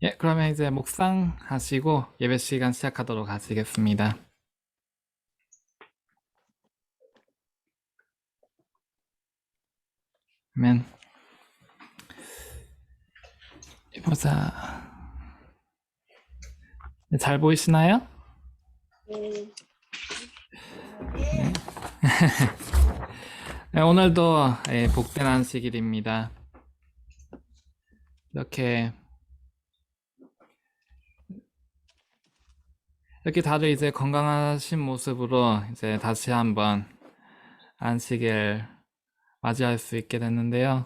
예, 그러면 이제 묵상하시고 예배 시간 시작하도록 하시겠습니다. 아멘. 보자. 잘 보이시나요? 네. 네, 오늘도 복된 안식일입니다. 이렇게 다들 이제 건강하신 모습으로 이제 다시 한번 안식일 맞이할 수 있게 됐는데요.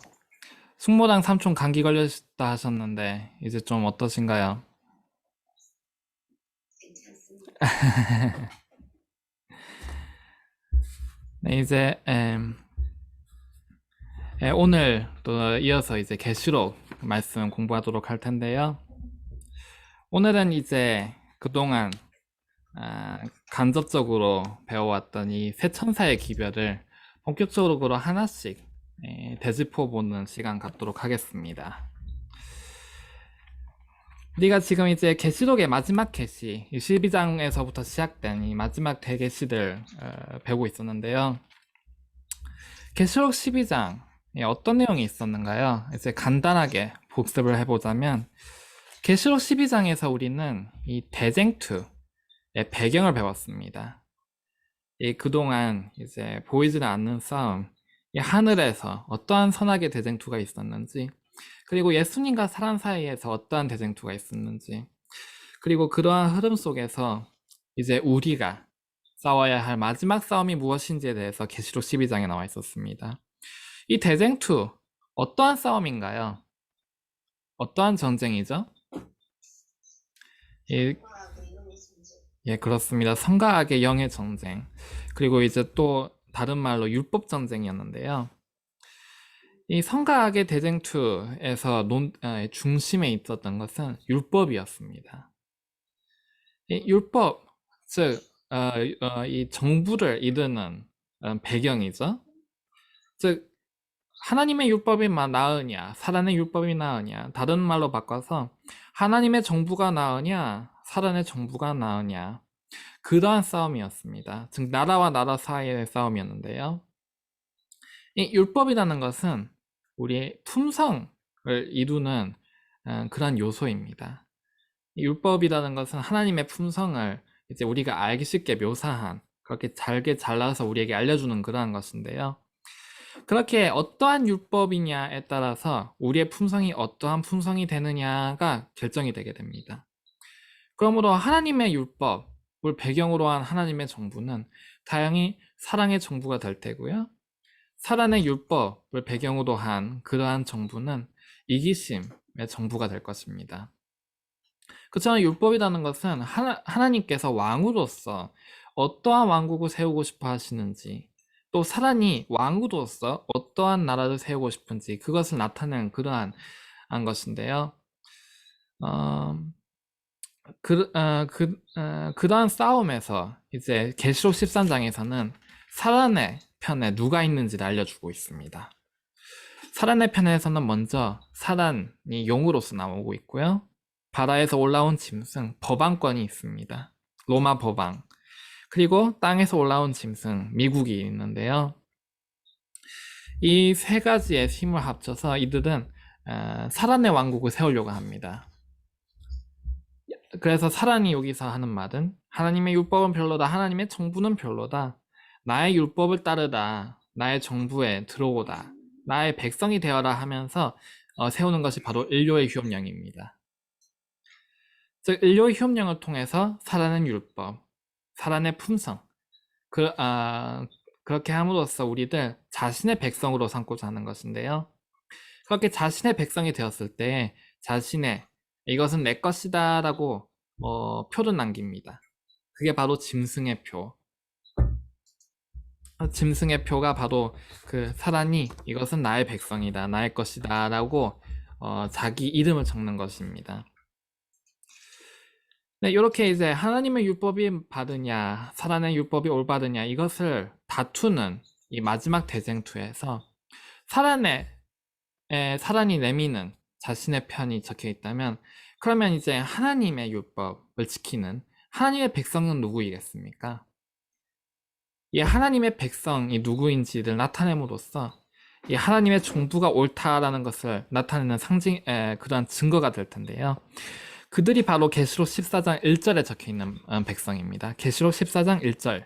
숙모랑 삼촌 감기 걸렸다 하셨는데 이제 좀 어떠신가요? 괜찮습니다. 네, 이제 오늘 또 이어서 이제 계시록 말씀 공부하도록 할 텐데요. 오늘은 이제 그동안 간접적으로 배워왔던 이 세 천사의 기별을 본격적으로 하나씩 되짚어보는 시간 갖도록 하겠습니다. 우리가 지금 이제 계시록의 마지막 계시, 12장에서부터 시작된 이 마지막 대계시들 배우고 있었는데요. 계시록 12장 어떤 내용이 있었는가요? 이제 간단하게 복습을 해보자면 계시록 12장에서 우리는 이 대쟁투의 배경을 배웠습니다. 그동안 이제 보이지는 않는 싸움, 이 하늘에서 어떠한 선악의 대쟁투가 있었는지, 그리고 예수님과 사람 사이에서 어떠한 대쟁투가 있었는지, 그리고 그러한 흐름 속에서 이제 우리가 싸워야 할 마지막 싸움이 무엇인지에 대해서 계시록 12장에 나와 있었습니다. 이 대쟁투, 어떠한 싸움인가요? 어떠한 전쟁이죠? 예, 그렇습니다. 성과 악의 영의 전쟁. 그리고 이제 또 다른 말로 율법 전쟁이었는데요. 이 성과 악의 대쟁투에서 중심에 있었던 것은 율법이었습니다. 이 율법, 즉 이 정부를 이루는 배경이죠. 즉 하나님의 율법이 나으냐, 살아의 율법이 나으냐, 다른 말로 바꿔서 하나님의 정부가 나으냐, 살아의 정부가 나으냐, 그러한 싸움이었습니다. 즉 나라와 나라 사이의 싸움이었는데요. 이 율법이라는 것은 우리의 품성을 이루는 그런 요소입니다. 이 율법이라는 것은 하나님의 품성을 이제 우리가 알기 쉽게 묘사한, 그렇게 잘게 잘라서 우리에게 알려주는 그러한 것인데요. 그렇게 어떠한 율법이냐에 따라서 우리의 품성이 어떠한 품성이 되느냐가 결정이 되게 됩니다. 그러므로 하나님의 율법을 배경으로 한 하나님의 정부는 다행히 사랑의 정부가 될 테고요. 사랑의 율법을 배경으로 한 그러한 정부는 이기심의 정부가 될 것입니다. 그렇지만 율법이라는 것은 하나님께서 왕으로서 어떠한 왕국을 세우고 싶어 하시는지, 또 사람이 왕으로서 어떠한 나라를 세우고 싶은지 그것을 나타내는 그러한 것인데요. 그러한 싸움에서 이제 계시록 13장에서는 사란의 편에 누가 있는지를 알려주고 있습니다. 사란의 편에서는 먼저 사란이 용으로서 나오고 있고요. 바다에서 올라온 짐승, 법왕권이 있습니다. 로마 법왕. 그리고 땅에서 올라온 짐승, 미국이 있는데요. 이 세 가지의 힘을 합쳐서 이들은 사란의 왕국을 세우려고 합니다. 그래서 사란이 여기서 하는 말은 하나님의 율법은 별로다, 하나님의 정부는 별로다, 나의 율법을 따르다, 나의 정부에 들어오다, 나의 백성이 되어라 하면서 세우는 것이 바로 인류의 휴업령입니다. 즉 인류의 휴업령을 통해서 사란의 율법, 사란의 품성, 그렇게 함으로써 우리들 자신의 백성으로 삼고자 하는 것인데요. 그렇게 자신의 백성이 되었을 때 이것은 내 것이다 라고 표를 남깁니다. 그게 바로 짐승의 표. 짐승의 표가 바로 그 사람이 이것은 나의 백성이다, 나의 것이다 라고 자기 이름을 적는 것입니다. 네, 이렇게 이제 하나님의 율법이 바르냐, 사람의 율법이 올바르냐 이것을 다투는 이 마지막 대쟁투에서 사람이 내미는 자신의 편이 적혀 있다면 그러면 이제 하나님의 율법을 지키는 하나님의 백성은 누구이겠습니까? 이 하나님의 백성이 누구인지를 나타냄으로써 이 하나님의 정부가 옳다라는 것을 나타내는 그러한 증거가 될 텐데요. 그들이 바로 계시록 14장 1절에 적혀 있는 백성입니다. 계시록 14장 1절.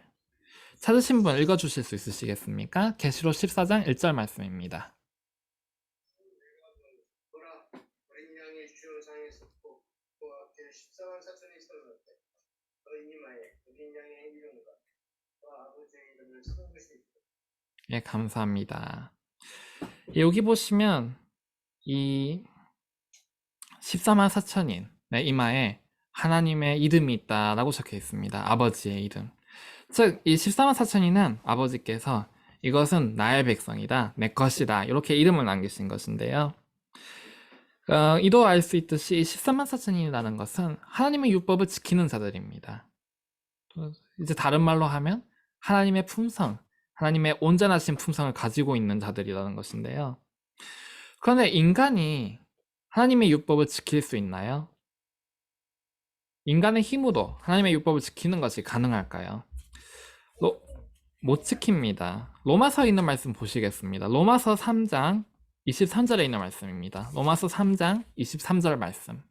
찾으신 분 읽어주실 수 있으시겠습니까? 계시록 14장 1절 말씀입니다. 예, 감사합니다. 여기 보시면 이 14만 4천인의 이마에 하나님의 이름이 있다라고 적혀 있습니다. 아버지의 이름. 즉, 이 14만 4천인은 아버지께서 이것은 나의 백성이다, 내 것이다, 이렇게 이름을 남기신 것인데요. 이도 알 수 있듯이 14만 4천인이라는 것은 하나님의 율법을 지키는 자들입니다. 이제 다른 말로 하면 하나님의 품성, 하나님의 온전하신 품성을 가지고 있는 자들이라는 것인데요. 그런데 인간이 하나님의 율법을 지킬 수 있나요? 인간의 힘으로 하나님의 율법을 지키는 것이 가능할까요? 못 지킵니다. 로마서에 있는 말씀 보시겠습니다. 로마서 3장 23절에 있는 말씀입니다. 로마서 3장 23절 말씀.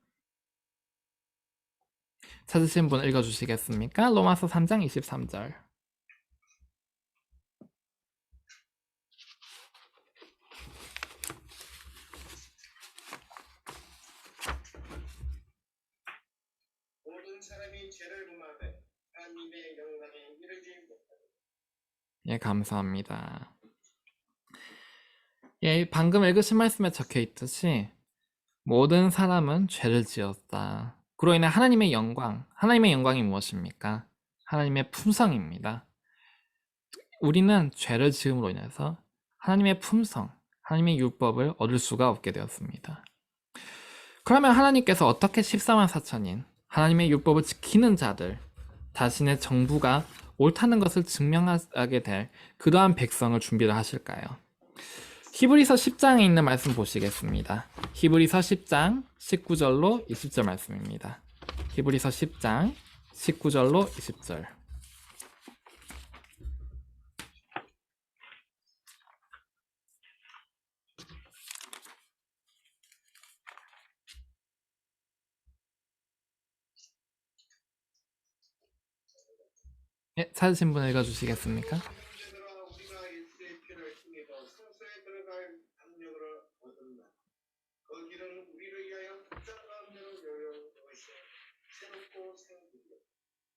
찾으신 분 읽어주시겠습니까? 로마서 3장 23절. 모든 사람이 죄를 범하되 하나님의 영광에 이르지 못하고. 예, 감사합니다. 예, 방금 읽으신 말씀에 적혀 있듯이 모든 사람은 죄를 지었다. 그로 인해 하나님의 영광이 무엇입니까? 하나님의 품성입니다. 우리는 죄를 지음으로 인해서 하나님의 품성, 하나님의 율법을 얻을 수가 없게 되었습니다. 그러면 하나님께서 어떻게 14만 4천인 하나님의 율법을 지키는 자들, 자신의 정부가 옳다는 것을 증명하게 될 그러한 백성을 준비를 하실까요? 히브리서 10장에 있는 말씀 보시겠습니다. 히브리서 10장 19절로 20절 말씀입니다. 히브리서 10장 19절로 20절. 예, 찾으신 분 읽어주시겠습니까? 형제들아, 우리가 예수의 피를 통해서 성소에 들어갈 담력을 얻었나. 그 길은 우리를 위하여 극장 가운데로 열려온 것이요 새롭고 생 길이요.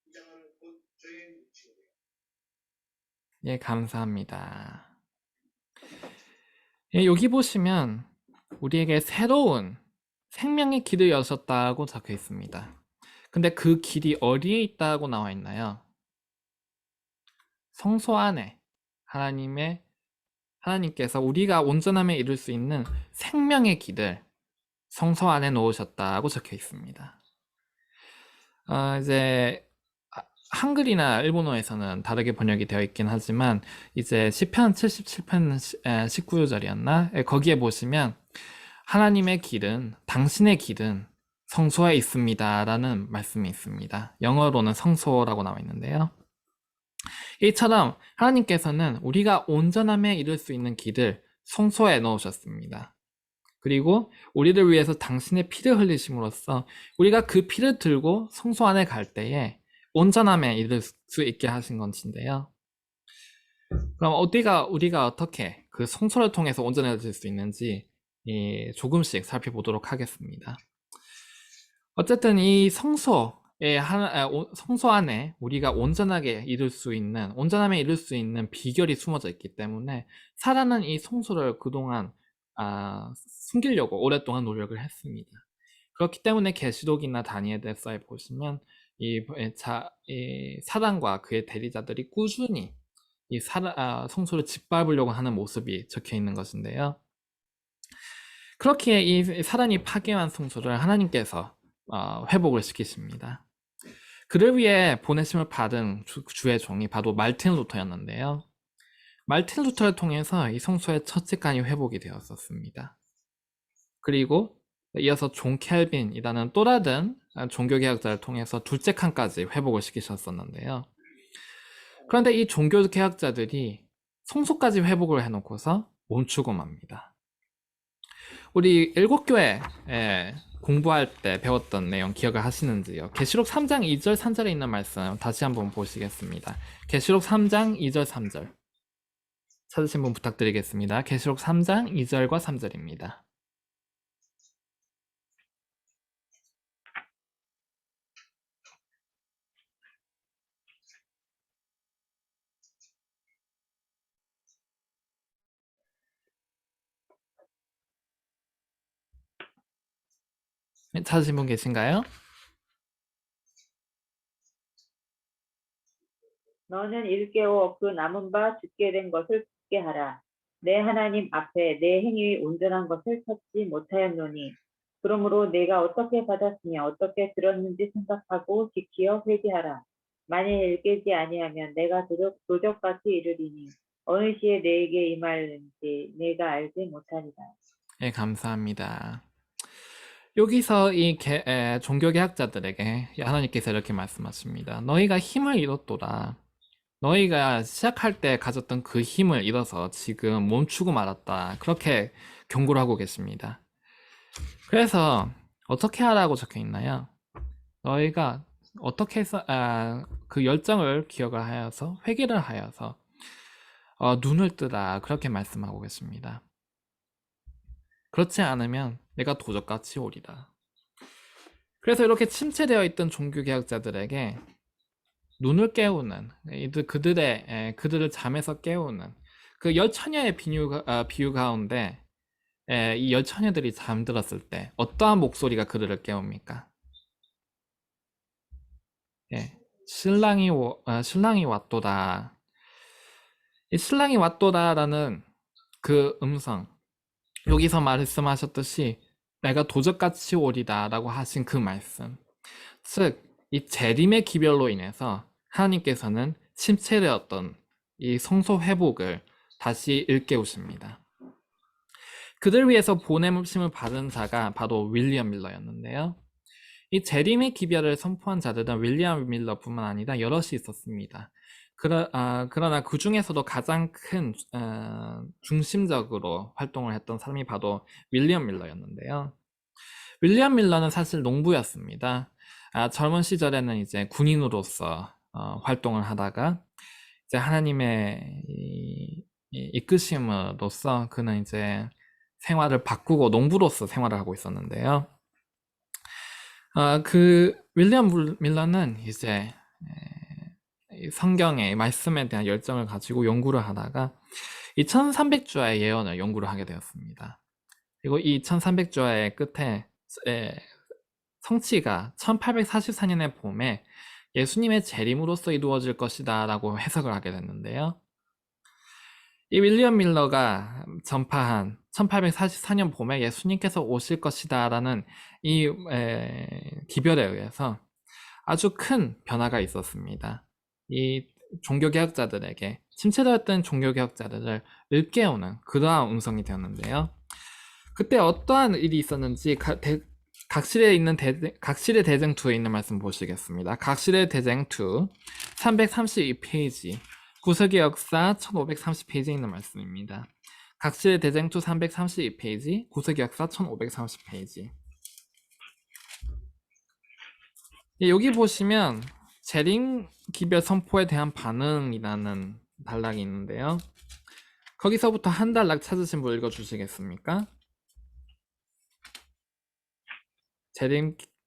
이 장은 곧 저의 육체이요. 예, 감사합니다. 예, 여기 보시면 우리에게 새로운 생명의 길을 여셨다고 적혀 있습니다. 근데 그 길이 어디에 있다고 나와 있나요? 성소 안에 하나님께서 우리가 온전함에 이룰 수 있는 생명의 길을 성소 안에 놓으셨다고 적혀 있습니다. 이제 한글이나 일본어에서는 다르게 번역이 되어 있긴 하지만 이제 시편 77편 19절이었나? 거기에 보시면 하나님의 길은, 당신의 길은 성소에 있습니다 라는 말씀이 있습니다. 영어로는 성소라고 나와 있는데요. 이처럼 하나님께서는 우리가 온전함에 이를 수 있는 길을 성소에 넣으셨습니다. 그리고 우리를 위해서 당신의 피를 흘리심으로써 우리가 그 피를 들고 성소 안에 갈 때에 온전함에 이를 수 있게 하신 것인데요. 그럼 우리가 어떻게 그 성소를 통해서 온전해질 수 있는지 조금씩 살펴보도록 하겠습니다. 어쨌든 이 성소 안에 우리가 온전함에 이룰 수 있는 비결이 숨어져 있기 때문에 사라는 이 성소를 그동안 숨기려고 오랫동안 노력을 했습니다. 그렇기 때문에 계시록이나 다니엘서에 보시면 이 사단과 그의 대리자들이 꾸준히 이 성소를 짓밟으려고 하는 모습이 적혀 있는 것인데요. 그렇게 이 사단이 파괴한 성소를 하나님께서 회복을 시키십니다. 그를 위해 보내심을 받은 주의 종이 바로 말틴 루터였는데요. 말틴 루터를 통해서 이 성소의 첫 직관이 회복이 되었었습니다. 그리고 이어서 존 켈빈이라는 또 다른 종교개혁자를 통해서 둘째 칸까지 회복을 시키셨었는데요. 그런데 이 종교개혁자들이 성소까지 회복을 해놓고서 멈추고 맙니다. 우리 일곱교회 공부할 때 배웠던 내용 기억을 하시는지요? 계시록 3장 2절 3절에 있는 말씀 다시 한번 보시겠습니다. 계시록 3장 2절 3절 찾으신 분 부탁드리겠습니다. 계시록 3장 2절과 3절입니다. 찾으신 분 계신가요? 너는 일깨워 그 남은 바 죽게 된 것을 죽게 하라. 내 하나님 앞에 내 행위 온전한 것을 찾지 못하였노니 그러므로 내가 어떻게 받았으며 어떻게 들었는지 생각하고 지키어 회개하라. 만일 깨지 아니하면 내가 도적같이 이르리니 어느 시에 내게 임할는지 내가 알지 못하리라. 네, 감사합니다. 여기서 이 종교개혁자들에게 하나님께서 이렇게 말씀하십니다. 너희가 힘을 잃었도다. 너희가 시작할 때 가졌던 그 힘을 잃어서 지금 멈추고 말았다. 그렇게 경고를 하고 계십니다. 그래서 어떻게 하라고 적혀 있나요? 너희가 어떻게 해서 그 열정을 기억을 하여서 회개를 하여서 눈을 뜨라. 그렇게 말씀하고 계십니다. 그렇지 않으면 내가 도적같이 오리다. 그래서 이렇게 침체되어 있던 종교개혁자들에게 눈을 깨우는, 그들을 잠에서 깨우는 그 열 처녀의 비유 가운데 이 열 처녀들이 잠들었을 때 어떠한 목소리가 그들을 깨웁니까? 신랑이 왔도다. 이 신랑이 왔도다라는 그 음성, 여기서 말씀하셨듯이 내가 도적같이 오리다 라고 하신 그 말씀, 즉 이 재림의 기별로 인해서 하나님께서는 침체되었던 이 성소 회복을 다시 일깨우십니다. 그들 위해서 보냄심을 받은 자가 바로 윌리엄 밀러였는데요. 이 재림의 기별을 선포한 자들은 윌리엄 밀러뿐만 아니라 여럿이 있었습니다. 그러나 그 중에서도 가장 큰 중심적으로 활동을 했던 사람이 바로 윌리엄 밀러였는데요. 윌리엄 밀러는 사실 농부였습니다. 젊은 시절에는 이제 군인으로서 활동을 하다가 이제 하나님의 이끄심으로써 그는 이제 생활을 바꾸고 농부로서 생활을 하고 있었는데요. 그 윌리엄 밀러는 이제 성경의 말씀에 대한 열정을 가지고 연구를 하다가 이 1300주의 예언을 연구를 하게 되었습니다. 그리고 이 1300주의 끝에 성취가 1844년의 봄에 예수님의 재림으로써 이루어질 것이다 라고 해석을 하게 됐는데요. 이 윌리엄 밀러가 전파한 1844년 봄에 예수님께서 오실 것이다 라는 이 기별에 의해서 아주 큰 변화가 있었습니다. 이 종교개혁자들에게 침체되었던 종교개혁자들을 일깨우는 그러한 음성이 되었는데요. 그때 어떠한 일이 있었는지 각실의 대쟁 2에 있는 말씀 보시겠습니다. 각실의 대쟁 2 332페이지 구석의 역사 1530페이지에 있는 말씀입니다. 각실의 대쟁 2 332페이지 구석의 역사 1530페이지. 여기 보시면 재림 기별 선포에 대한 반응이라는 단락이 있는데요. 거기서부터 한 단락 찾으신 분 읽어주시겠습니까?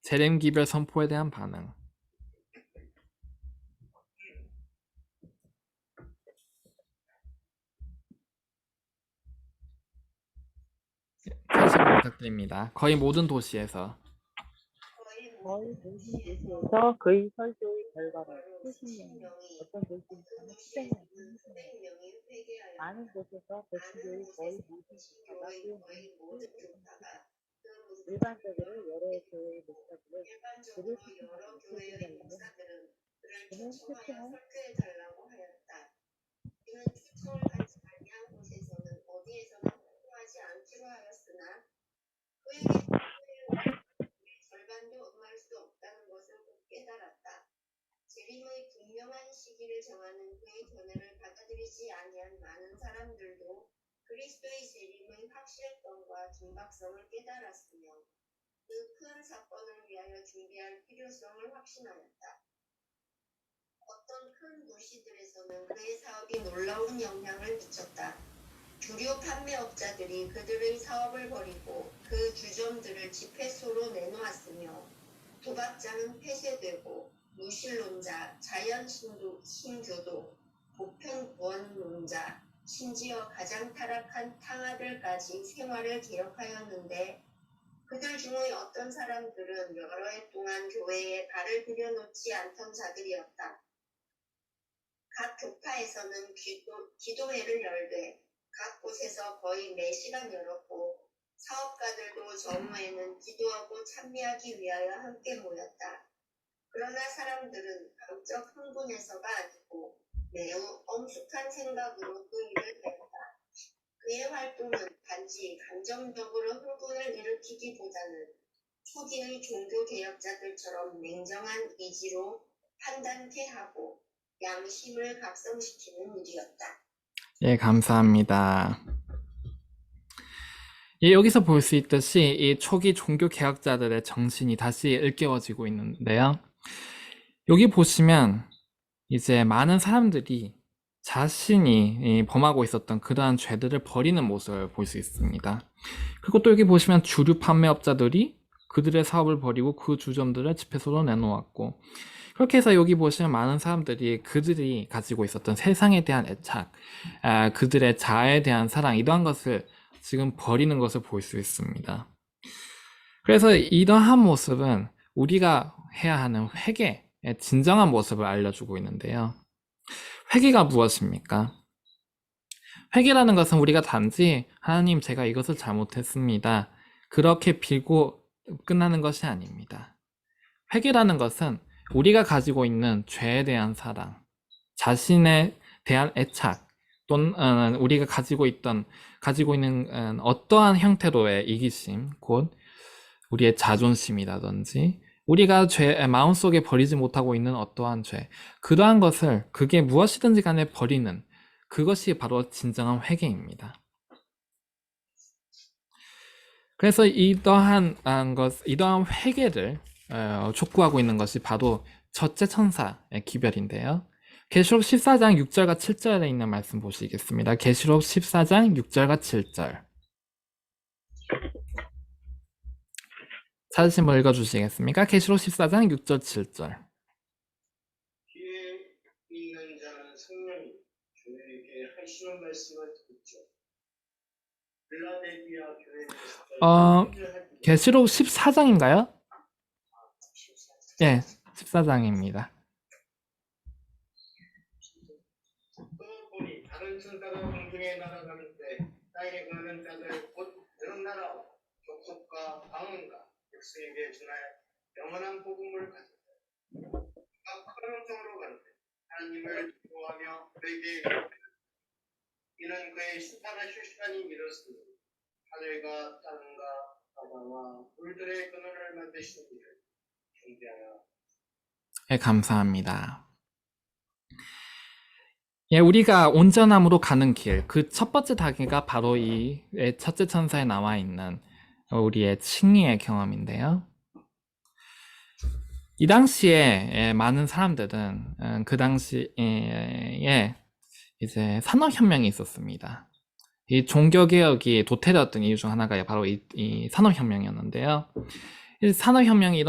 재림 기별 선포에 대한 반응. 찾으신 분 부탁드립니다. 거의 모든 도시에서. 거의 모든 도시에서 그의 설교의 결과로 수십 명이, 어떤 도시는 수백 명이 많은 곳에서 백신교의 거의 모든 교사가 일반적으로 여러 교회의 목사들은 그를 추천하고 소개하는데 그는 추천을 달라고 하였다. 이는 추천을 받지 아니한 곳에서는 어디에서나 활동하지 않기로 하였으나 그에게 분명한 시기를 정하는 그의 견해를 받아들이지 아니한 많은 사람들도 그리스도의 재림의 확실성과 긴박성을 깨달았으며 그 큰 사건을 위하여 준비할 필요성을 확신하였다. 어떤 큰 도시들에서는 그의 사업이 놀라운 영향을 미쳤다. 주류 판매업자들이 그들의 사업을 벌이고 그 주점들을 집회소로 내놓았으며 도박장은 폐쇄되고 무신론자, 자연신교도, 보편구원론자, 심지어 가장 타락한 탕아들까지 생활을 개혁하였는데 그들 중의 어떤 사람들은 여러 해 동안 교회에 발을 들여놓지 않던 자들이었다. 각 교파에서는 기도회를 열되 각 곳에서 거의 매 시간 열었고 사업가들도 정오에는 기도하고 찬미하기 위하여 함께 모였다. 그러나 사람들은 감적 흥분해서가 아니고 매우 엄숙한 생각으로 그 일을 했다. 그의 활동은 단지 감정적으로 흥분을 일으키기보다는 초기의 종교개혁자들처럼 냉정한 이지로 판단케 하고 양심을 각성시키는 일이었다. 예, 감사합니다. 예, 여기서 볼 수 있듯이 이 초기 종교 개혁자들의 정신이 다시 일깨워지고 있는데요. 여기 보시면 이제 많은 사람들이 자신이 범하고 있었던 그러한 죄들을 버리는 모습을 볼 수 있습니다. 그리고 또 여기 보시면 주류 판매업자들이 그들의 사업을 버리고 그 주점들을 집회소로 내놓았고, 그렇게 해서 여기 보시면 많은 사람들이 그들이 가지고 있었던 세상에 대한 애착, 그들의 자아에 대한 사랑, 이러한 것을 지금 버리는 것을 볼 수 있습니다. 그래서 이러한 모습은 우리가 해야 하는 회개의 진정한 모습을 알려주고 있는데요. 회개가 무엇입니까? 회개라는 것은 우리가 단지 하나님, 제가 이것을 잘못했습니다, 그렇게 빌고 끝나는 것이 아닙니다. 회개라는 것은 우리가 가지고 있는 죄에 대한 사랑, 자신에 대한 애착, 또는 우리가 가지고 있는 어떠한 형태로의 이기심, 곧 우리의 자존심이라든지 우리가 마음속에 버리지 못하고 있는 어떠한 죄, 그러한 것을 그게 무엇이든지 간에 버리는, 그것이 바로 진정한 회개입니다. 그래서 이러한 회개를 촉구하고 있는 것이 바로 첫째 천사의 기별인데요. 계시록 14장 6절과 7절에 있는 말씀 보시겠습니다. 계시록 14장 6절과 7절. 찾으신 분 읽어주시겠습니까? 계시록 14장 6절 7절. 귀에 있는 자는 성령이 교회에게 하시는 말씀을 듣죠. 빌라델비아 교회에서 계시록 14장인가요? 예, 14장입니다. 또 보니 다른 천사가 공중에 날아가는데 땅에 거하는 자들 곧 그런 나라 족속과 방언과 백성에게 전하여 영원한 복음을 가졌다. 큰 성으로 가는데 하나님을 기도하며 그에게 이는 그의 심판하실 시간이 이르렀으니 하늘과 땅과 바다와 물들의 근원을 만드신 이를 경배하라. 예, 감사합니다. 예, 우리가 온전함으로 가는 길, 그 첫 번째 단계가 바로 이 첫째 천사에 나와 있는 우리의 칭의의 경험인데요. 이 당시에 많은 사람들은 그 당시에 이제 산업혁명이 있었습니다. 이 종교개혁이 도태되었던 이유 중 하나가 바로 이 산업혁명이었는데요. 이 산업혁명이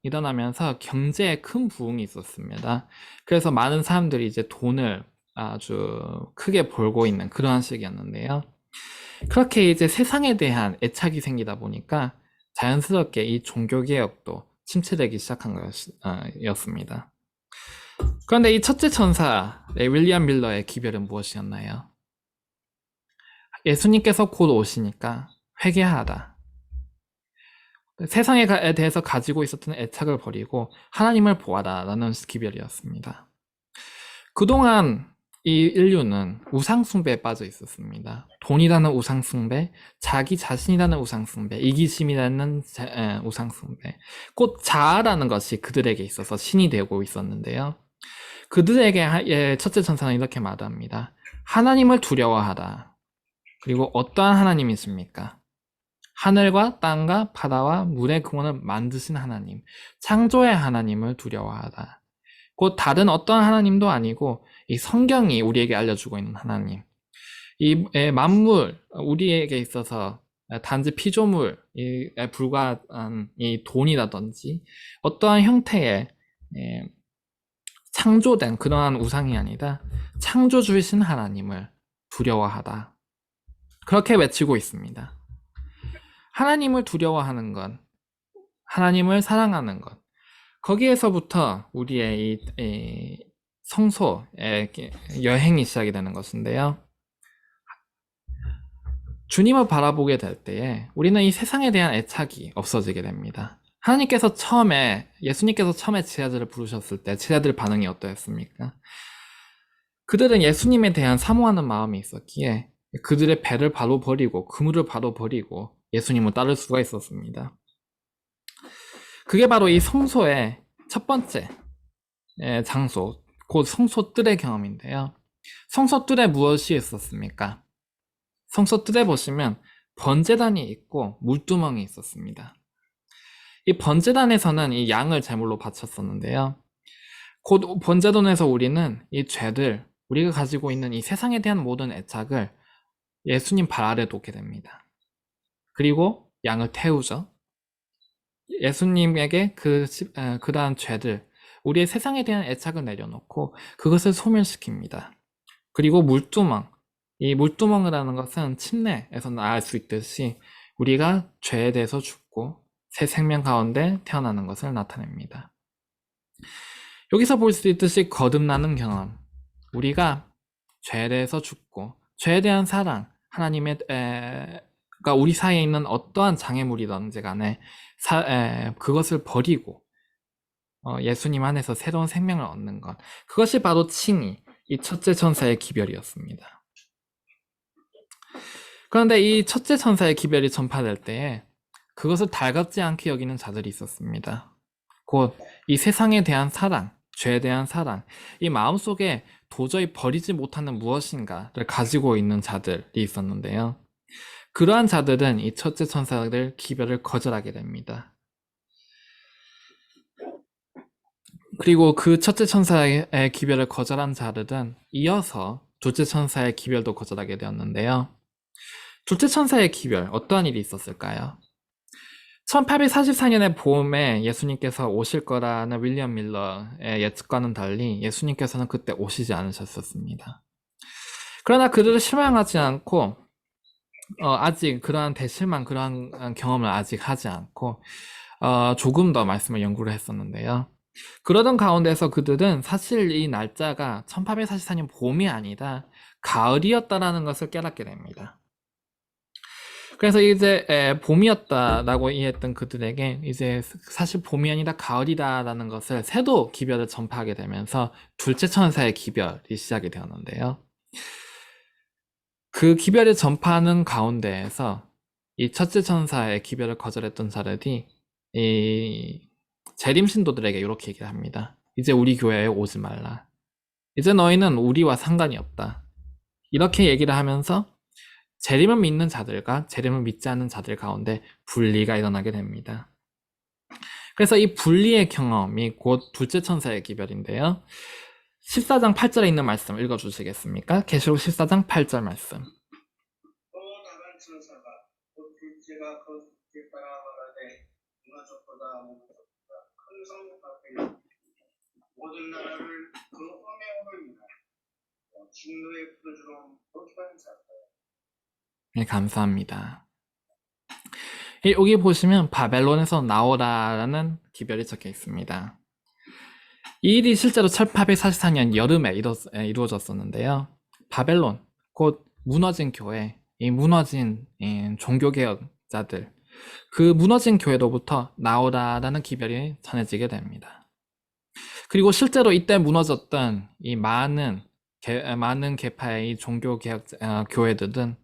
일어나면서 경제에 큰 부흥이 있었습니다. 그래서 많은 사람들이 이제 돈을 아주 크게 벌고 있는 그러한 시기였는데요. 그렇게 이제 세상에 대한 애착이 생기다 보니까 자연스럽게 이 종교개혁도 침체되기 시작한 것이었습니다. 그런데 이 첫째 천사 윌리엄 밀러의 기별은 무엇이었나요? 예수님께서 곧 오시니까 회개하라. 세상에 대해서 가지고 있었던 애착을 버리고 하나님을 보아라 라는 기별이었습니다. 그동안 이 인류는 우상숭배에 빠져 있었습니다. 돈이라는 우상숭배, 자기 자신이라는 우상숭배, 이기심이라는 우상숭배, 곧 자아라는 것이 그들에게 있어서 신이 되고 있었는데요. 그들에게 첫째 천사는 이렇게 말합니다. 하나님을 두려워하라. 그리고 어떠한 하나님이십니까? 하늘과 땅과 바다와 물의 근원을 만드신 하나님, 창조의 하나님을 두려워하라. 곧 다른 어떠한 하나님도 아니고 이 성경이 우리에게 알려주고 있는 하나님. 이 만물, 우리에게 있어서 단지 피조물에 불과한 이 돈이라든지 어떠한 형태의 창조된 그러한 우상이 아니라 창조주이신 하나님을 두려워하다. 그렇게 외치고 있습니다. 하나님을 두려워하는 것, 하나님을 사랑하는 것, 거기에서부터 우리의 이 성소의 여행이 시작이 되는 것인데요. 주님을 바라보게 될 때에 우리는 이 세상에 대한 애착이 없어지게 됩니다. 예수님께서 처음에 제자들을 부르셨을 때 제자들 반응이 어떠했습니까? 그들은 예수님에 대한 사모하는 마음이 있었기에 그들의 배를 바로 버리고 그물을 바로 버리고 예수님을 따를 수가 있었습니다. 그게 바로 이 성소의 첫 번째 장소, 곧 성소뜰의 경험인데요. 성소뜰에 무엇이 있었습니까? 성소뜰에 보시면 번제단이 있고 물두멍이 있었습니다. 이 번제단에서는 이 양을 제물로 바쳤었는데요. 곧 번제단에서 우리는 이 죄들, 우리가 가지고 있는 이 세상에 대한 모든 애착을 예수님 발 아래 놓게 됩니다. 그리고 양을 태우죠. 예수님에게 그러한 죄들, 우리의 세상에 대한 애착을 내려놓고 그것을 소멸시킵니다. 그리고 물두멍, 이 물두멍이라는 것은 침례에서 알 수 있듯이 우리가 죄에 대해서 죽고 새 생명 가운데 태어나는 것을 나타냅니다. 여기서 볼 수 있듯이 거듭나는 경험, 우리가 죄에 대해서 죽고 죄에 대한 사랑, 그러니까 우리 사이에 있는 어떠한 장애물이든지 간에 그것을 버리고 예수님 안에서 새로운 생명을 얻는 것, 그것이 바로 칭의, 이 첫째 천사의 기별이었습니다. 그런데 이 첫째 천사의 기별이 전파될 때에 그것을 달갑지 않게 여기는 자들이 있었습니다. 곧 이 세상에 대한 사랑, 죄에 대한 사랑, 이 마음속에 도저히 버리지 못하는 무엇인가를 가지고 있는 자들이 있었는데요. 그러한 자들은 이 첫째 천사의 기별을 거절하게 됩니다. 그리고 그 첫째 천사의 기별을 거절한 자들은 이어서 둘째 천사의 기별도 거절하게 되었는데요. 둘째 천사의 기별, 어떠한 일이 있었을까요? 1844년의 봄에 예수님께서 오실 거라는 윌리엄 밀러의 예측과는 달리 예수님께서는 그때 오시지 않으셨었습니다. 그러나 그들을 실망하지 않고 아직 그러한 대실망, 그러한 경험을 아직 하지 않고 조금 더 말씀을 연구를 했었는데요. 그러던 가운데서 그들은 사실 이 날짜가 1844년 봄이 아니라 가을이었다라는 것을 깨닫게 됩니다. 그래서 이제 봄이었다라고 이해했던 그들에게 이제 사실 봄이 아니라 가을이다라는 것을 새도 기별을 전파하게 되면서 둘째 천사의 기별이 시작이 되었는데요. 그 기별을 전파하는 가운데에서 이 첫째 천사의 기별을 거절했던 자들이 이 재림 신도들에게 이렇게 얘기를 합니다. 이제 우리 교회에 오지 말라. 이제 너희는 우리와 상관이 없다. 이렇게 얘기를 하면서 재림을 믿는 자들과 재림을 믿지 않는 자들 가운데 분리가 일어나게 됩니다. 그래서 이 분리의 경험이 곧 둘째 천사의 기별인데요. 14장 8절에 있는 말씀 읽어주시겠습니까? 계시록 14장 8절 말씀. 또 다른 천사가 곧 둘째가 그 둘째 따라 말하되 무너졌도다 무너졌도다 큰 성 앞에 모든 나라를 그 음행으로 인하여 진노의 부르주로 못한 자다. 네, 감사합니다. 여기 보시면 바벨론에서 나오라라는 기별이 적혀 있습니다. 이 일이 실제로 1844년 여름에 이루어졌었는데요. 바벨론, 곧 무너진 교회, 이 무너진 종교개혁자들, 그 무너진 교회로부터 나오라라는 기별이 전해지게 됩니다. 그리고 실제로 이때 무너졌던 이 많은 계파의 이 종교개혁 교회들은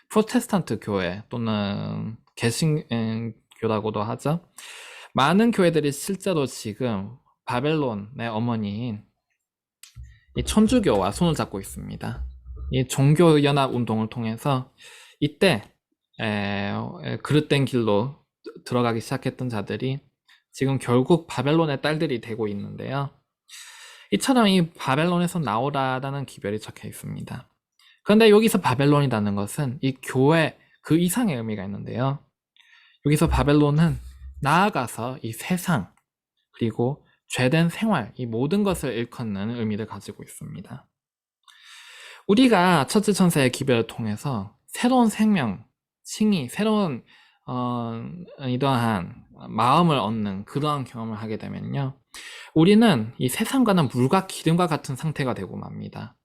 프로테스탄트 교회 또는 개신교라고도 하죠. 많은 교회들이 실제로 지금 바벨론의 어머니인 이 천주교와 손을 잡고 있습니다. 이 종교연합 운동을 통해서 이때 그릇된 길로 들어가기 시작했던 자들이 지금 결국 바벨론의 딸들이 되고 있는데요. 이처럼 이 바벨론에서 나오라라는 기별이 적혀 있습니다. 그런데 여기서 바벨론이라는 것은 이 교회 그 이상의 의미가 있는데요. 여기서 바벨론은 나아가서 이 세상 그리고 죄된 생활 이 모든 것을 일컫는 의미를 가지고 있습니다. 우리가 첫째 천사의 기별을 통해서 새로운 생명, 칭의, 새로운 이러한 마음을 얻는 그러한 경험을 하게 되면요. 우리는 이 세상과는 물과 기름과 같은 상태가 되고 맙니다.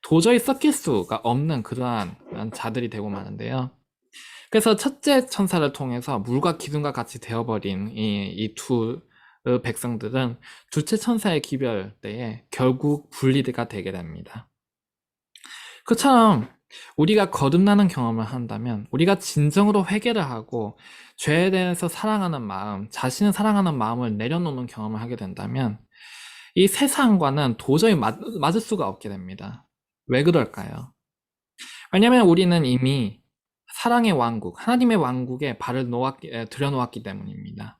도저히 섞일 수가 없는 그러한 자들이 되고 마는데요. 그래서 첫째 천사를 통해서 물과 기름과 같이 되어버린 이 두 백성들은 둘째 천사의 기별 때에 결국 분리가 되게 됩니다. 그처럼 우리가 거듭나는 경험을 한다면 우리가 진정으로 회개를 하고 죄에 대해서 사랑하는 마음, 자신을 사랑하는 마음을 내려놓는 경험을 하게 된다면 이 세상과는 도저히 맞을 수가 없게 됩니다. 왜 그럴까요? 왜냐하면 우리는 이미 사랑의 왕국, 하나님의 왕국에 발을 들여놓았기 때문입니다.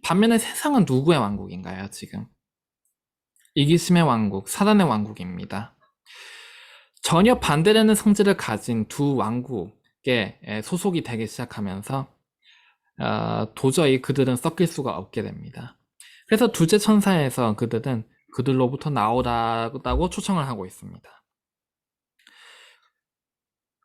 반면에 세상은 누구의 왕국인가요, 지금? 이기심의 왕국, 사단의 왕국입니다. 전혀 반대되는 성질을 가진 두 왕국에 소속이 되기 시작하면서 도저히 그들은 섞일 수가 없게 됩니다. 그래서 둘째 천사에서 그들은 그들로부터 나오라고 초청을 하고 있습니다.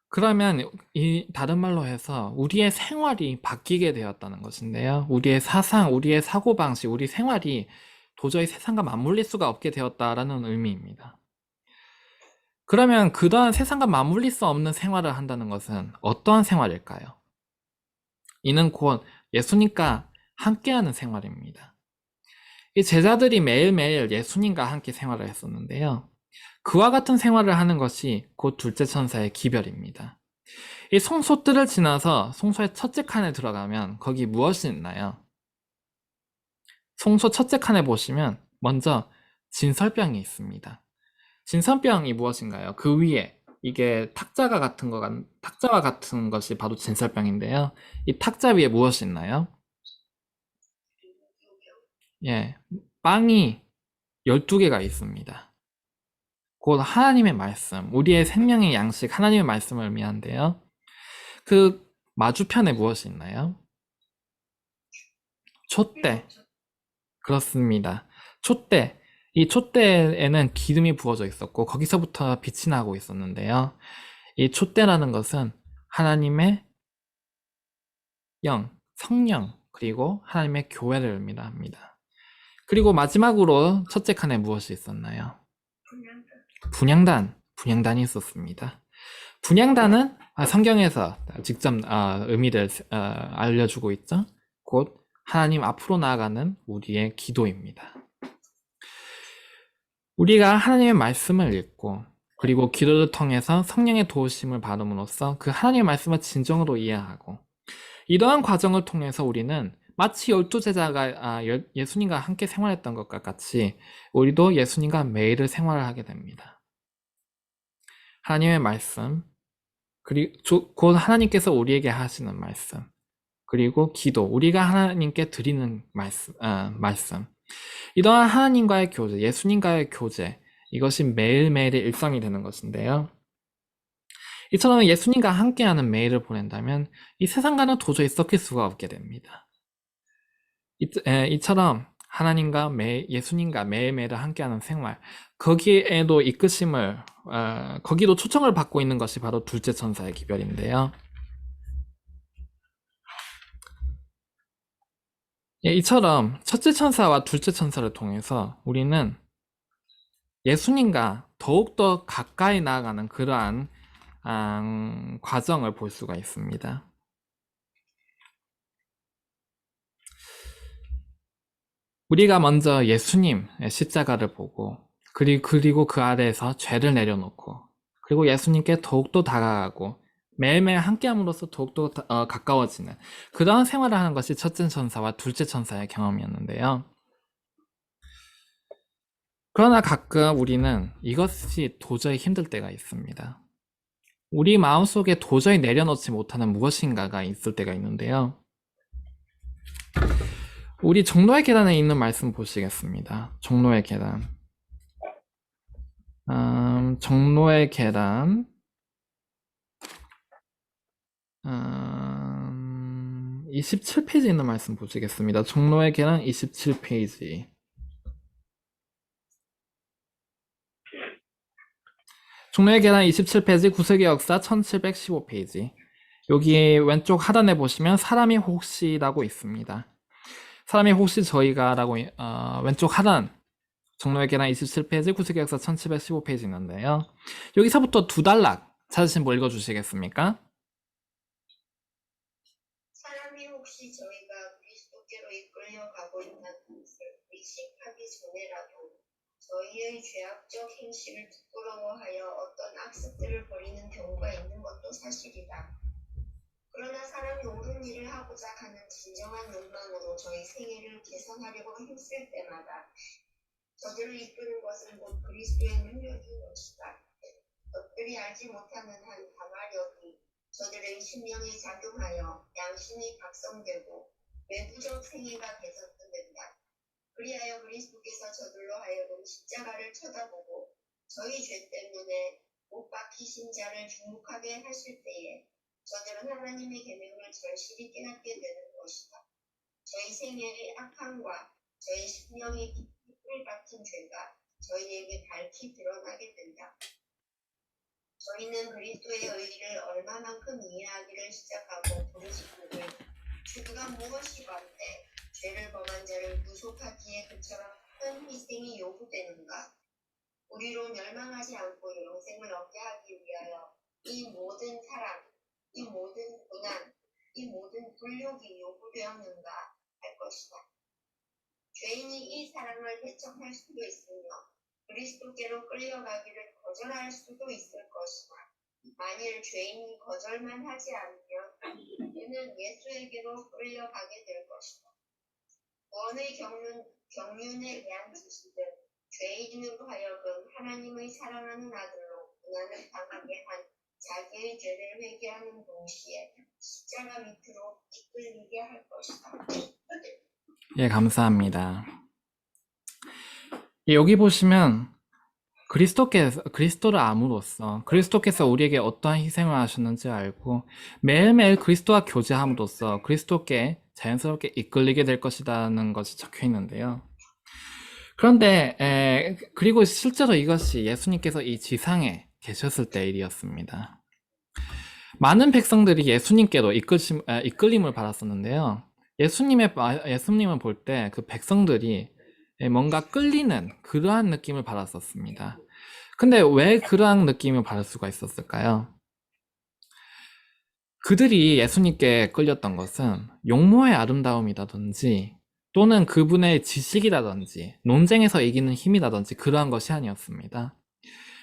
그러면 이 다른 말로 해서 우리의 생활이 바뀌게 되었다는 것인데요. 우리의 사상, 우리의 사고방식, 우리 생활이 도저히 세상과 맞물릴 수가 없게 되었다라는 의미입니다. 그러면 그러한 세상과 맞물릴 수 없는 생활을 한다는 것은 어떠한 생활일까요? 이는 곧 예수님과 함께하는 생활입니다. 이 제자들이 매일매일 예수님과 함께 생활을 했었는데요. 그와 같은 생활을 하는 것이 곧 둘째 천사의 기별입니다. 이 성소뜰을 지나서 성소의 첫째 칸에 들어가면 거기 무엇이 있나요? 성소 첫째 칸에 보시면 먼저 진설병이 있습니다. 진설병이 무엇인가요? 그 위에 이게 탁자와 같은 것이 바로 진설병인데요. 이 탁자 위에 무엇이 있나요? 예, 빵이 12개가 있습니다. 곧 하나님의 말씀, 우리의 생명의 양식, 하나님의 말씀을 의미하는데요. 그 마주편에 무엇이 있나요? 촛대. 그렇습니다. 촛대. 이 촛대에는 기름이 부어져 있었고 거기서부터 빛이 나고 있었는데요. 이 촛대라는 것은 하나님의 영, 성령, 그리고 하나님의 교회를 의미합니다. 그리고 마지막으로 첫째 칸에 무엇이 있었나요? 분향단이 있었습니다. 분향단은 성경에서 직접 의미를 알려주고 있죠. 곧 하나님 앞으로 나아가는 우리의 기도입니다. 우리가 하나님의 말씀을 읽고 그리고 기도를 통해서 성령의 도우심을 받음으로써 그 하나님의 말씀을 진정으로 이해하고 이러한 과정을 통해서 우리는 마치 12제자가 예수님과 함께 생활했던 것과 같이 우리도 예수님과 매일을 생활을 하게 됩니다. 하나님의 말씀, 그리고 곧 하나님께서 우리에게 하시는 말씀, 그리고 기도, 우리가 하나님께 드리는 말씀. 이러한 하나님과의 교제, 예수님과의 교제, 이것이 매일매일의 일상이 되는 것인데요. 이처럼 예수님과 함께하는 매일을 보낸다면 이 세상과는 도저히 섞일 수가 없게 됩니다. 이처럼 하나님과 예수님과 매일매일을 함께하는 생활, 거기에도 이끄심을 거기도 초청을 받고 있는 것이 바로 둘째 천사의 기별인데요. 이처럼 첫째 천사와 둘째 천사를 통해서 우리는 예수님과 더욱더 가까이 나아가는 그러한 과정을 볼 수가 있습니다. 우리가 먼저 예수님의 십자가를 보고 그리고 그 아래에서 죄를 내려놓고 그리고 예수님께 더욱더 다가가고 매일매일 함께함으로써 더욱더 가까워지는 그러한 생활을 하는 것이 첫째 천사와 둘째 천사의 경험이었는데요. 그러나 가끔 우리는 이것이 도저히 힘들 때가 있습니다. 우리 마음속에 도저히 내려놓지 못하는 무엇인가가 있을 때가 있는데요. 우리 종로의 계단에 있는 말씀 보시겠습니다. 종로의 계단. 종로의 계단. 27페이지에 있는 말씀 보시겠습니다. 종로의 계단 27페이지. 종로의 계단 27페이지, 구세기 역사 1715페이지. 여기 왼쪽 하단에 보시면 사람이 혹시라고 있습니다. 사람이 혹시 저희가 라고 왼쪽 하단 종로의 계단 27페이지, 구세기 역사 1715페이지 있는데요. 여기서부터 두 단락 찾으신 분 읽어주시겠습니까? 사람이 혹시 저희가 그리스도께로 이끌려가고 있다는 것을 의식하기 전에라도 저희의 죄악적 행실을 부끄러워하여 어떤 악습들을 벌이는 경우가 있는 것도 사실이다. 그러나 사람이 옳은 일을 하고자 하는 진정한 욕망으로 저희 생애를 개선하려고 힘쓸 때마다 저들을 이끄는 것은 곧 그리스도의 능력인 것이다. 저들이 알지 못하는 한 방화력이 저들의 심령에 작용하여 양심이 각성되고 외부적 생애가 개선된다. 그리하여 그리스도께서 저들로 하여금 십자가를 쳐다보고 저희 죄 때문에 못 박히신 자를 주목하게 하실 때에 저들은 하나님의 계명을 절실히 깨닫게 되는 것이다. 저희 생애의 악함과 저희 심령의 뿔 같은 죄가 저희에게 밝히 드러나게 된다. 저희는 그리스도의 의의를 얼마만큼 이해하기를 시작하고 부르짖기를 주가 무엇이 관대 죄를 범한 자를 구속하기에 그처럼 큰 희생이 요구되는가? 우리로 멸망하지 않고 영생을 얻게 하기 위하여 이 모든 사랑, 이 모든 고난, 이 모든 굴욕이 요구되었는가 할 것이다. 죄인이 이 사랑을 배척할 수도 있으며 그리스도께로 끌려가기를 거절할 수도 있을 것이나 만일 죄인이 거절만 하지 않으면 그는 예수에게로 끌려가게 될 것이다. 구원의 경륜에 대한 지식은 죄인으로 하여금 하나님의 사랑하는 아들로 고난을 당하게 한 자기의 죄를 회개하는 동시에 십자가 밑으로 이끌리게 할 것이다. 예, 감사합니다. 예, 여기 보시면 그리스도를 암으로써 그리스도께서 우리에게 어떠한 희생을 하셨는지 알고 매일매일 그리스도와 교제함으로써 그리스도께 자연스럽게 이끌리게 될 것이라는 것이 적혀 있는데요. 그런데 그리고 실제로 이것이 예수님께서 이 지상에 계셨을 때 일이었습니다. 많은 백성들이 예수님께로 이끌림을 받았었는데요. 예수님을 볼 때 그 백성들이 뭔가 끌리는 그러한 느낌을 받았었습니다. 근데 왜 그러한 느낌을 받을 수가 있었을까요? 그들이 예수님께 끌렸던 것은 용모의 아름다움이라든지 또는 그분의 지식이라든지 논쟁에서 이기는 힘이라든지 그러한 것이 아니었습니다.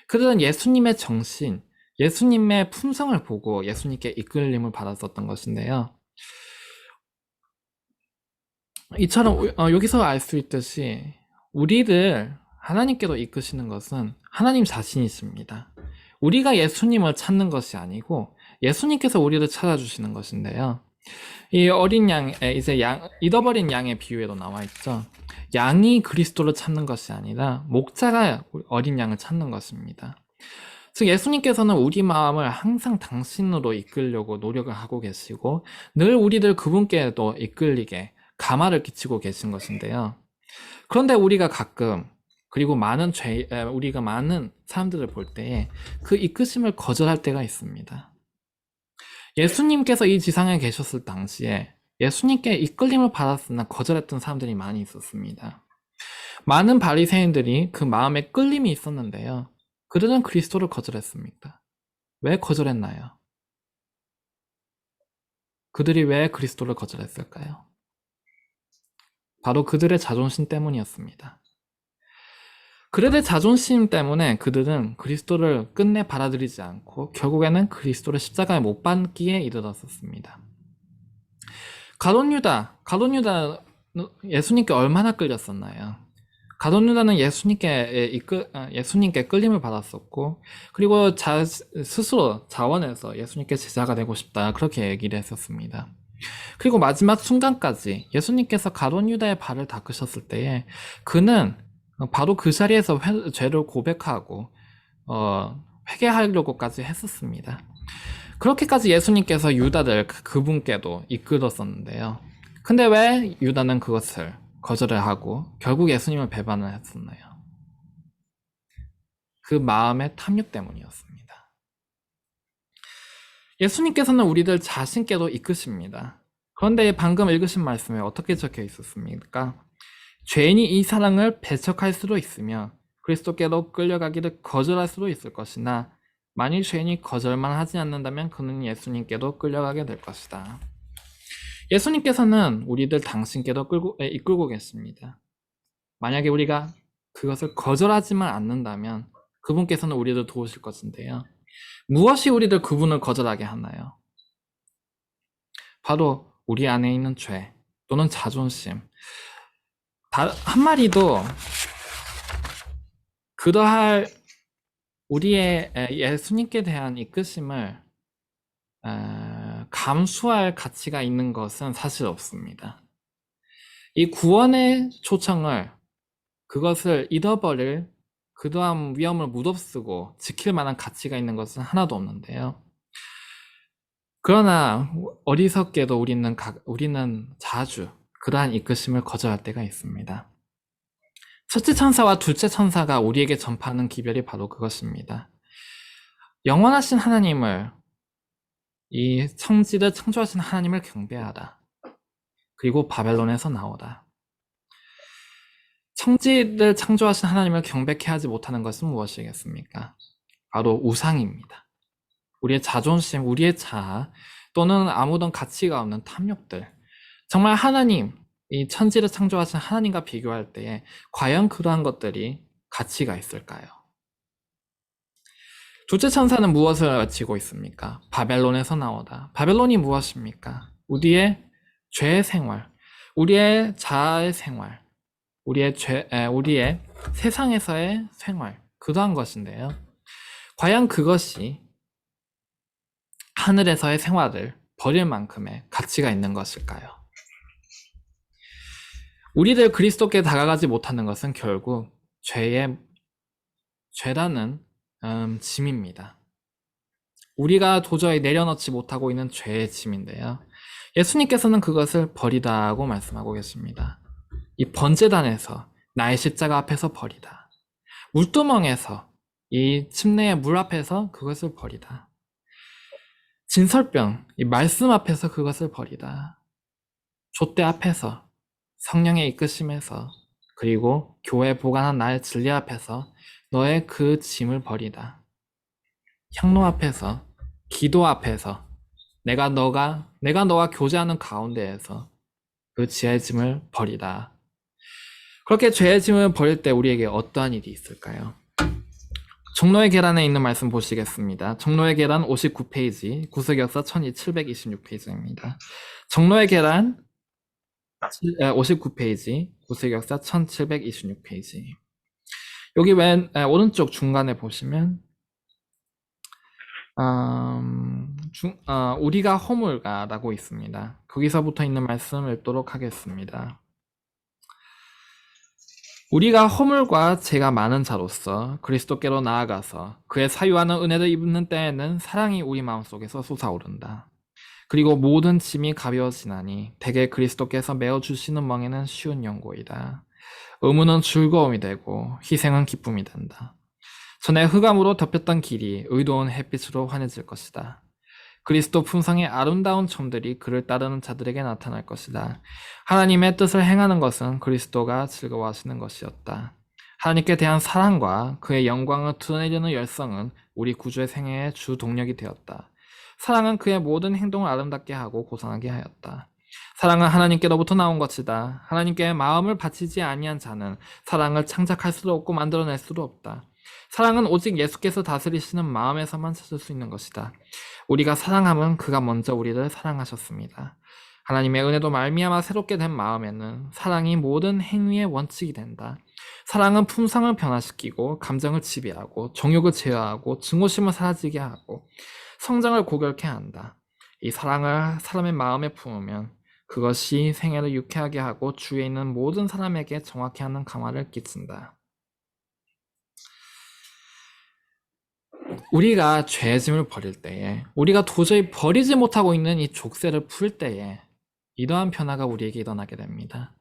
그들은 예수님의 정신, 예수님의 품성을 보고 예수님께 이끌림을 받았었던 것인데요. 이처럼 여기서 알 수 있듯이 우리를 하나님께로 이끄시는 것은 하나님 자신이십니다. 우리가 예수님을 찾는 것이 아니고 예수님께서 우리를 찾아주시는 것인데요. 이 어린 잃어버린 양의 비유에도 나와 있죠. 양이 그리스도를 찾는 것이 아니라 목자가 어린 양을 찾는 것입니다. 즉 예수님께서는 우리 마음을 항상 당신으로 이끌려고 노력을 하고 계시고 늘 우리들 그분께도 이끌리게 가마를 끼치고 계신 것인데요. 그런데 우리가 가끔 그리고 우리가 많은 사람들을 볼 때에 그 이끄심을 거절할 때가 있습니다. 예수님께서 이 지상에 계셨을 당시에 예수님께 이끌림을 받았으나 거절했던 사람들이 많이 있었습니다. 많은 바리새인들이 그 마음에 끌림이 있었는데요. 그들은 그리스도를 거절했습니다. 왜 거절했나요? 그들이 왜 그리스도를 거절했을까요? 바로 그들의 자존심 때문이었습니다. 그들의 자존심 때문에 그들은 그리스도를 끝내 받아들이지 않고 결국에는 그리스도를 십자가에 못 박기에 이르렀었습니다. 가룟 유다 예수님께 얼마나 끌렸었나요? 가룟유다는 예수님께 끌림을 받았었고, 그리고 스스로 자원해서 예수님께 제자가 되고 싶다, 그렇게 얘기를 했었습니다. 그리고 마지막 순간까지 예수님께서 가룟유다의 발을 닦으셨을 때에 그는 바로 그 자리에서 죄를 고백하고 회개하려고까지 했었습니다. 그렇게까지 예수님께서 유다를 그분께도 이끌었었는데요. 근데 왜 유다는 그것을 거절을 하고 결국 예수님을 배반을 했었나요? 그 마음의 탐욕 때문이었습니다. 예수님께서는 우리들 자신께도 이끄십니다. 그런데 방금 읽으신 말씀에 어떻게 적혀 있었습니까? 죄인이 이 사랑을 배척할 수도 있으며 그리스도께로 끌려가기를 거절할 수도 있을 것이나 만일 죄인이 거절만 하지 않는다면 그는 예수님께도 끌려가게 될 것이다. 예수님께서는 우리들 당신께도 이끌고 계십니다. 만약에 우리가 그것을 거절하지만 않는다면 그분께서는 우리를 도우실 것인데요. 무엇이 우리들 그분을 거절하게 하나요? 바로 우리 안에 있는 죄 또는 자존심. 한마디도 그러할 우리의 예수님께 대한 이끄심을 감수할 가치가 있는 것은 사실 없습니다. 이 구원의 초청을 그것을 잃어버릴 그러한 위험을 무릅쓰고 지킬 만한 가치가 있는 것은 하나도 없는데요. 그러나 어리석게도 우리는 자주 그러한 이끄심을 거절할 때가 있습니다. 첫째 천사와 둘째 천사가 우리에게 전파하는 기별이 바로 그것입니다. 영원하신 하나님을, 이 천지를 창조하신 하나님을 경배하라. 그리고 바벨론에서 나오라. 천지를 창조하신 하나님을 경배케 하지 못하는 것은 무엇이겠습니까? 바로 우상입니다. 우리의 자존심, 우리의 자아, 또는 아무런 가치가 없는 탐욕들. 정말 하나님, 이 천지를 창조하신 하나님과 비교할 때에 과연 그러한 것들이 가치가 있을까요? 둘째 천사는 무엇을 외치고 있습니까? 바벨론에서 나오다. 바벨론이 무엇입니까? 우리의 죄의 생활, 우리의 자아의 생활, 우리의 세상에서의 생활, 그러한 것인데요. 과연 그것이 하늘에서의 생활을 버릴 만큼의 가치가 있는 것일까요? 우리들 그리스도께 다가가지 못하는 것은 결국 죄라는 짐입니다. 우리가 도저히 내려놓지 못하고 있는 죄의 짐인데요. 예수님께서는 그것을 버리다고 말씀하고 계십니다. 이 번제단에서 나의 십자가 앞에서 버리다. 물두멍에서 이 침례의 물 앞에서 그것을 버리다. 진설병, 이 말씀 앞에서 그것을 버리다. 촛대 앞에서 성령의 이끄심에서 그리고 교회 보관한 나의 진리 앞에서 너의 그 짐을 버리다. 향로 앞에서, 기도 앞에서 내가 너와 교제하는 가운데에서 그 죄의 짐을 버리다. 그렇게 죄의 짐을 버릴 때 우리에게 어떠한 일이 있을까요? 종로의 계란에 있는 말씀 보시겠습니다. 종로의 계란 59페이지, 구속역사 1726페이지입니다. 종로의 계란 59페이지, 구속역사 1726페이지. 여기 오른쪽 중간에 보시면 우리가 허물가라고 있습니다. 거기서부터 있는 말씀 읽도록 하겠습니다. 우리가 허물과 죄가 많은 자로서 그리스도께로 나아가서 그의 사유하는 은혜를 입는 때에는 사랑이 우리 마음속에서 솟아오른다. 그리고 모든 짐이 가벼워지나니 대개 그리스도께서 메어주시는 멍에는 쉬운 연고이다. 의무는 즐거움이 되고 희생은 기쁨이 된다. 전에 흑암으로 덮였던 길이 의로운 햇빛으로 환해질 것이다. 그리스도 품성의 아름다운 점들이 그를 따르는 자들에게 나타날 것이다. 하나님의 뜻을 행하는 것은 그리스도가 즐거워하시는 것이었다. 하나님께 대한 사랑과 그의 영광을 드러내려는 열성은 우리 구주의 생애의 주 동력이 되었다. 사랑은 그의 모든 행동을 아름답게 하고 고상하게 하였다. 사랑은 하나님께로부터 나온 것이다. 하나님께 마음을 바치지 아니한 자는 사랑을 창작할 수도 없고 만들어낼 수도 없다. 사랑은 오직 예수께서 다스리시는 마음에서만 찾을 수 있는 것이다. 우리가 사랑함은 그가 먼저 우리를 사랑하셨습니다. 하나님의 은혜도 말미암아 새롭게 된 마음에는 사랑이 모든 행위의 원칙이 된다. 사랑은 품성을 변화시키고 감정을 지배하고 정욕을 제어하고 증오심을 사라지게 하고 성장을 고결케 한다. 이 사랑을 사람의 마음에 품으면 그것이 생애를 유쾌하게 하고 주위에 있는 모든 사람에게 정확히 하는 감화를 끼친다. 우리가 죄의 짐을 버릴 때에, 우리가 도저히 버리지 못하고 있는 이 족쇄를 풀 때에 이러한 변화가 우리에게 일어나게 됩니다.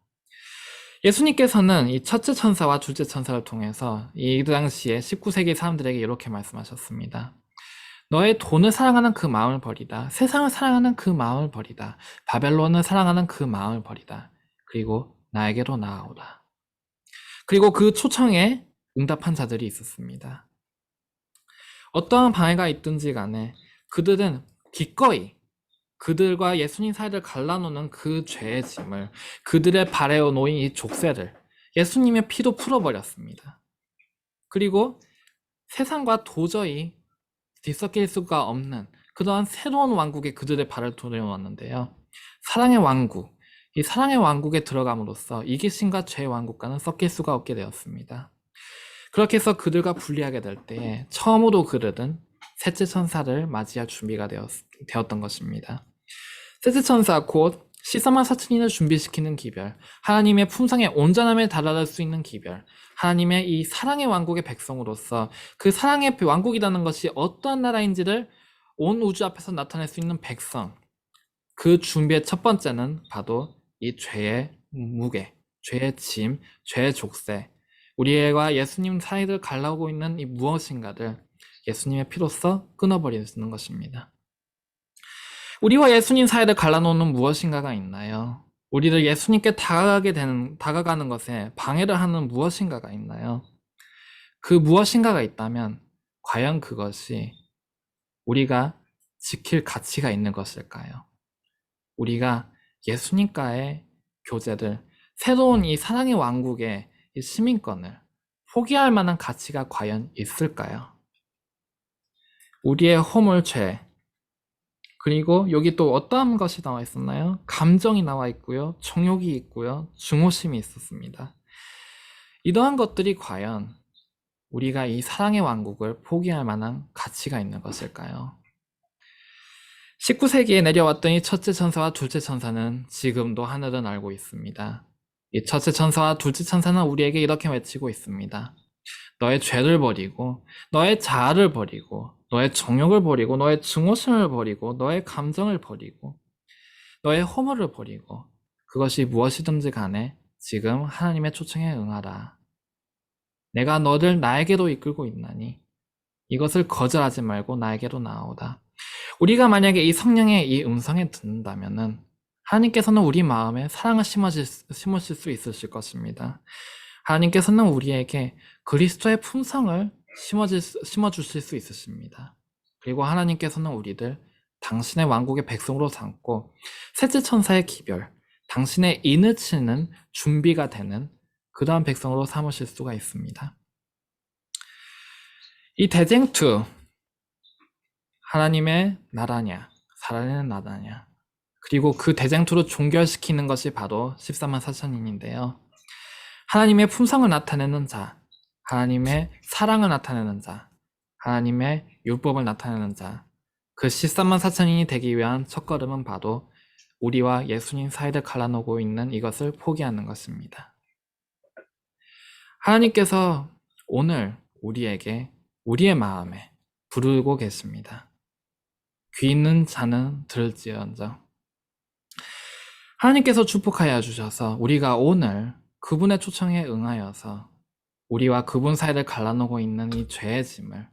예수님께서는 이 첫째 천사와 둘째 천사를 통해서 이 당시에 19세기 사람들에게 이렇게 말씀하셨습니다. 너의 돈을 사랑하는 그 마음을 버리다. 세상을 사랑하는 그 마음을 버리다. 바벨론을 사랑하는 그 마음을 버리다. 그리고 나에게로 나아오라. 그리고 그 초청에 응답한 자들이 있었습니다. 어떠한 방해가 있든지 간에 그들은 기꺼이 그들과 예수님 사이를 갈라놓는 그 죄의 짐을, 그들의 발에 놓인 이 족쇄를 예수님의 피로 풀어버렸습니다. 그리고 세상과 도저히 뒤섞일 수가 없는 그러한 새로운 왕국에 그들의 발을 들여놓았는데요. 사랑의 왕국, 이 사랑의 왕국에 들어감으로써 이기심과 죄의 왕국과는 섞일 수가 없게 되었습니다. 그렇게 해서 그들과 분리하게 될 때에 처음으로 그들은 셋째 천사를 맞이할 준비가 되었던 것입니다. 셋째 천사 곧 13만 4천인을 준비시키는 기별, 하나님의 품성의 온전함에 달할 수 있는 기별, 하나님의 이 사랑의 왕국의 백성으로서 그 사랑의 왕국이라는 것이 어떠한 나라인지를 온 우주 앞에서 나타낼 수 있는 백성, 그 준비의 첫 번째는 바로 이 죄의 무게, 죄의 짐, 죄의 족쇄, 우리와 예수님 사이를 갈라오고 있는 이 무엇인가를 예수님의 피로써 끊어버리는 것입니다. 우리와 예수님 사이를 갈라놓는 무엇인가가 있나요? 우리를 예수님께 다가가는 것에 방해를 하는 무엇인가가 있나요? 그 무엇인가가 있다면 과연 그것이 우리가 지킬 가치가 있는 것일까요? 우리가 예수님과의 교제를, 새로운 이 사랑의 왕국의 이 시민권을 포기할 만한 가치가 과연 있을까요? 우리의 허물죄, 그리고 여기 또 어떠한 것이 나와 있었나요? 감정이 나와 있고요, 정욕이 있고요, 증오심이 있었습니다. 이러한 것들이 과연 우리가 이 사랑의 왕국을 포기할 만한 가치가 있는 것일까요? 19세기에 내려왔던 이 첫째 천사와 둘째 천사는 지금도 하늘은 알고 있습니다. 이 첫째 천사와 둘째 천사는 우리에게 이렇게 외치고 있습니다. 너의 죄를 버리고, 너의 자아를 버리고, 너의 정욕을 버리고, 너의 증오심을 버리고, 너의 감정을 버리고, 너의 허물을 버리고, 그것이 무엇이든지 간에 지금 하나님의 초청에 응하라. 내가 너를 나에게로 이끌고 있나니 이것을 거절하지 말고 나에게로 나아오다. 우리가 만약에 이 성령의 이 음성에 듣는다면은 하나님께서는 우리 마음에 사랑을 심으실 수 있으실 것입니다. 하나님께서는 우리에게 그리스도의 품성을 심어주실 수 있으십니다. 그리고 하나님께서는 우리들 당신의 왕국의 백성으로 삼고 셋째 천사의 기별, 당신의 인을 치는 준비가 되는 그러한 백성으로 삼으실 수가 있습니다. 이 대쟁투, 하나님의 나라냐, 살아내는 나라냐, 그리고 그 대쟁투를 종결시키는 것이 바로 14만 4천인인데요. 하나님의 품성을 나타내는 자, 하나님의 사랑을 나타내는 자, 하나님의 율법을 나타내는 자, 그 13만 4천인이 되기 위한 첫걸음은 바로 우리와 예수님 사이를 갈라놓고 있는 이것을 포기하는 것입니다. 하나님께서 오늘 우리에게, 우리의 마음에 부르고 계십니다. 귀 있는 자는 들을지언정. 하나님께서 축복하여 주셔서 우리가 오늘 그분의 초청에 응하여서 우리와 그분 사이를 갈라놓고 있는 이 죄의 짐을,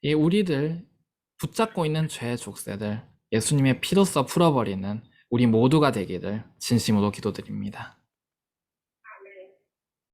이 우리들 붙잡고 있는 죄의 족쇄를 예수님의 피로써 풀어버리는 우리 모두가 되기를 진심으로 기도드립니다.